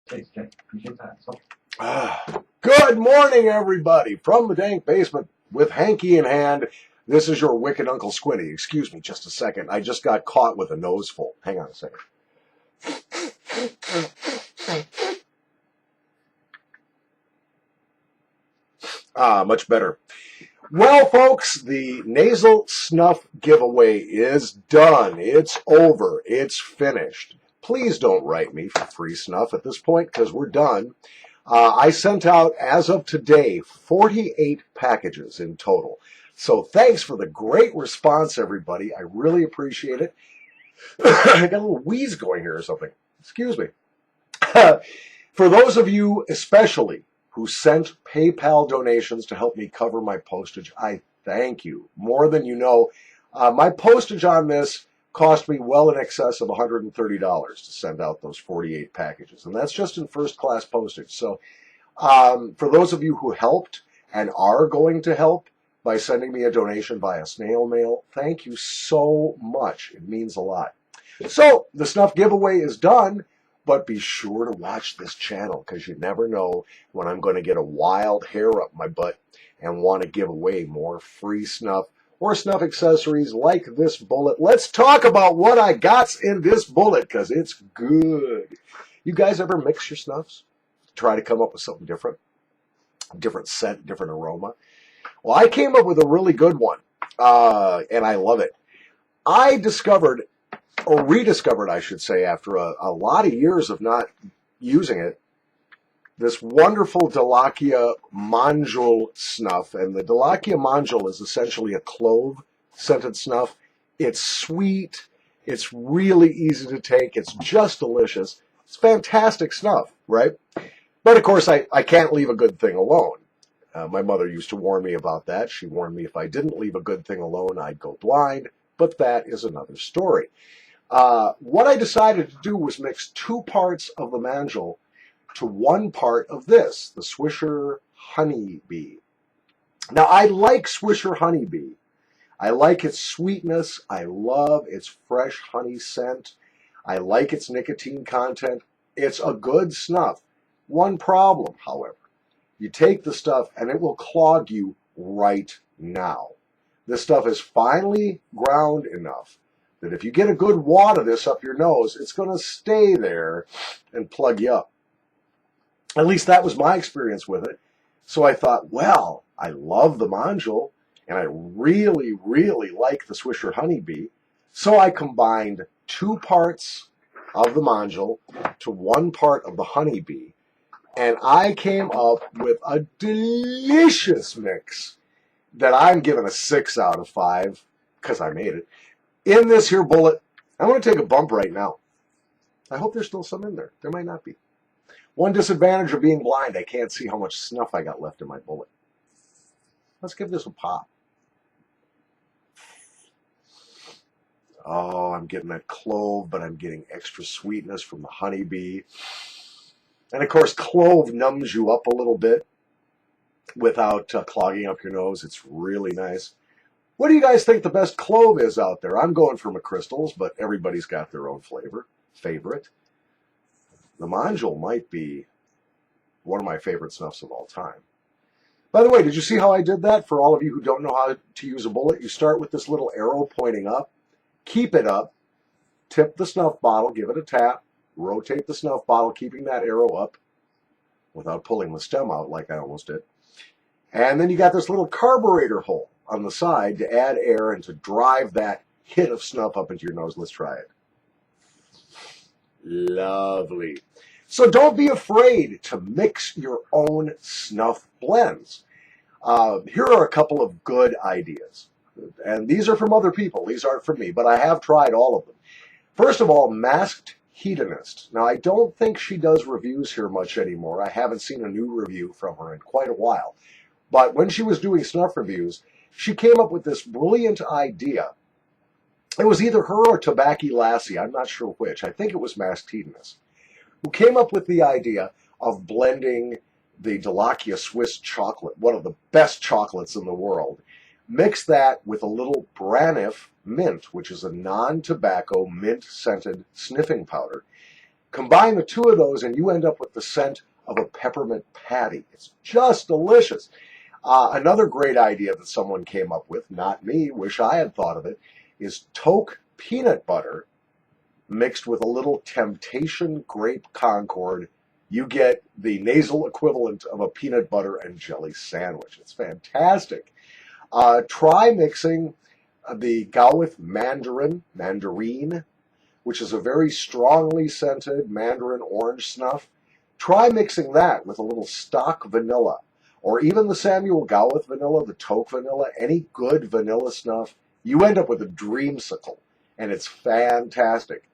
Thanks, Ken. Appreciate that. So, Good morning, everybody, from the dank basement with hanky in hand. This is your wicked Uncle Squiddy. Excuse me just a second. I just got caught with a nose full. Hang on a second. Much better. Well, folks, the nasal snuff giveaway is done. It's over. It's finished. Please don't write me for free snuff at this point because we're done. I sent out, as of today, 48 packages in total. So thanks for the great response, everybody. I really appreciate it. I got a little wheeze going here or something. Excuse me. For those of you especially who sent PayPal donations to help me cover my postage, I thank you more than you know. My postage on this cost me well in excess of $130 to send out those 48 packages, and that's just in first class postage. So for those of you who helped and are going to help by sending me a donation via snail mail, thank you so much. It means a lot. So the snuff giveaway is done. But be sure to watch this channel because you never know when I'm going to get a wild hair up my butt and want to give away more free snuff or snuff accessories like this bullet. Let's talk about what I got in this bullet because it's good. You guys ever mix your snuffs? Try to come up with something different? Different scent, different aroma? Well, I came up with a really good one, and I love it. I discovered, or rediscovered, I should say, after a lot of years of not using it, this wonderful Delakia Manjul snuff. And the Delakia Manjul is essentially a clove-scented snuff. It's sweet. It's really easy to take. It's just delicious. It's fantastic snuff, right? But, of course, I can't leave a good thing alone. My mother used to warn me about that. She warned me if I didn't leave a good thing alone, I'd go blind. But that is another story. What I decided to do was mix 2 parts of the Manjul to 1 part of this, the Swisher Honeybee. Now, I like Swisher Honeybee. I like its sweetness. I love its fresh honey scent. I like its nicotine content. It's a good snuff. One problem, however, you take the stuff and it will clog you right now. This stuff is finely ground enough that if you get a good wad of this up your nose, it's going to stay there and plug you up. At least that was my experience with it. So I thought, well, I love the Manjul, and I really, really like the Swisher Honeybee. So I combined 2 parts of the Manjul to 1 part of the Honeybee, and I came up with a delicious mix that I'm giving a 6 out of 5 because I made it. In this here bullet, I'm going to take a bump right now. I hope there's still some in there. There might not be. One disadvantage of being blind, I can't see how much snuff I got left in my bullet. Let's give this a pop. Oh, I'm getting that clove, but I'm getting extra sweetness from the honeybee. And of course, clove numbs you up a little bit without clogging up your nose. It's really nice. What do you guys think the best clove is out there? I'm going for McChrystal's, but everybody's got their own favorite. The Manjul might be one of my favorite snuffs of all time. By the way, did you see how I did that? For all of you who don't know how to use a bullet, you start with this little arrow pointing up, keep it up, tip the snuff bottle, give it a tap, rotate the snuff bottle, keeping that arrow up without pulling the stem out like I almost did. And then you got this little carburetor hole on the side to add air and to drive that hit of snuff up into your nose. Let's try it. Lovely. So don't be afraid to mix your own snuff blends. Here are a couple of good ideas. And these are from other people. These aren't from me, but I have tried all of them. First of all, Masked Hedonist. Now, I don't think she does reviews here much anymore. I haven't seen a new review from her in quite a while. But when she was doing snuff reviews, she came up with this brilliant idea. It was either her or Tobacco Lassie, I'm not sure which. I think it was Masked Hedonist, who came up with the idea of blending the Delakia Swiss chocolate, one of the best chocolates in the world. Mix that with a little Braniff mint, which is a non-tobacco mint-scented sniffing powder. Combine the two of those and you end up with the scent of a peppermint patty. It's just delicious. Another great idea that someone came up with, not me, wish I had thought of it, is Toke peanut butter mixed with a little Temptation Grape Concord. You get the nasal equivalent of a peanut butter and jelly sandwich. It's fantastic. Try mixing the Gowith mandarine, which is a very strongly scented mandarin orange snuff. Try mixing that with a little stock vanilla, or even the Samuel Gowith vanilla, the Toke vanilla, any good vanilla snuff. You end up with a dreamsicle, and it's fantastic.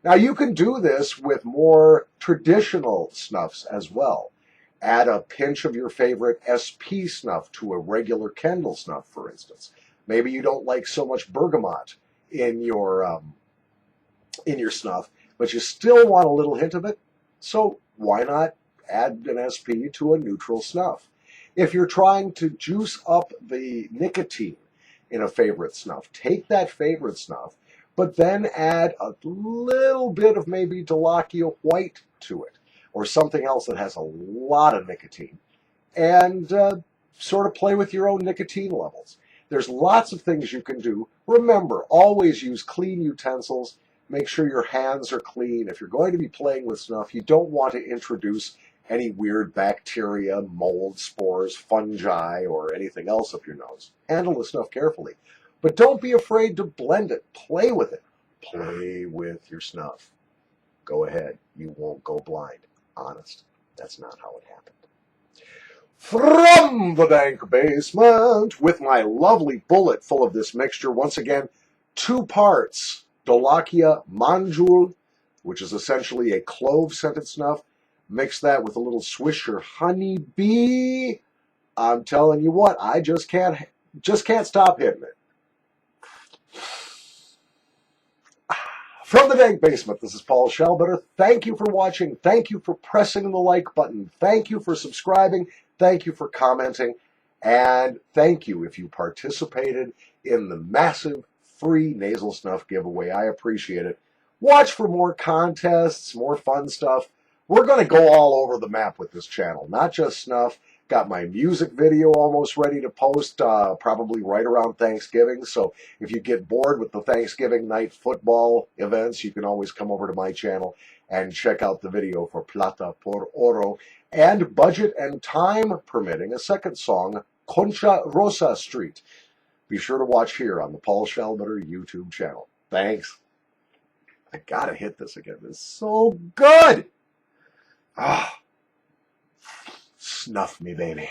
Now, you can do this with more traditional snuffs as well. Add a pinch of your favorite SP snuff to a regular Kendall snuff, for instance. Maybe you don't like so much bergamot in your snuff, but you still want a little hint of it. So why not add an SP to a neutral snuff? If you're trying to juice up the nicotine in a favorite snuff, take that favorite snuff, but then add a little bit of maybe Delakia White to it, or something else that has a lot of nicotine, and sort of play with your own nicotine levels. There's lots of things you can do. Remember, always use clean utensils. Make sure your hands are clean. If you're going to be playing with snuff, you don't want to introduce any weird bacteria, mold, spores, fungi, or anything else up your nose. Handle the snuff carefully. But don't be afraid to blend it. Play with it. Play with your snuff. Go ahead. You won't go blind. Honest. That's not how it happened. From the dank basement, with my lovely bullet full of this mixture, once again, 2 parts Dolakia Manjul, which is essentially a clove-scented snuff. Mix that with a little Swisher Honey Bee. I'm telling you what, I just can't stop hitting it. From the dank basement, this is Paul Schellbetter. Thank you for watching. Thank you for pressing the like button. Thank you for subscribing. Thank you for commenting. And thank you if you participated in the massive free nasal snuff giveaway. I appreciate it. Watch for more contests, more fun stuff. We're going to go all over the map with this channel, not just snuff. Got my music video almost ready to post, probably right around Thanksgiving. So if you get bored with the Thanksgiving night football events, you can always come over to my channel and check out the video for Plata por Oro. And budget and time permitting, a second song, Concha Rosa Street. Be sure to watch here on the Paul Schellbetter YouTube channel. Thanks. I gotta hit this again. It's so good. Snuff me, baby.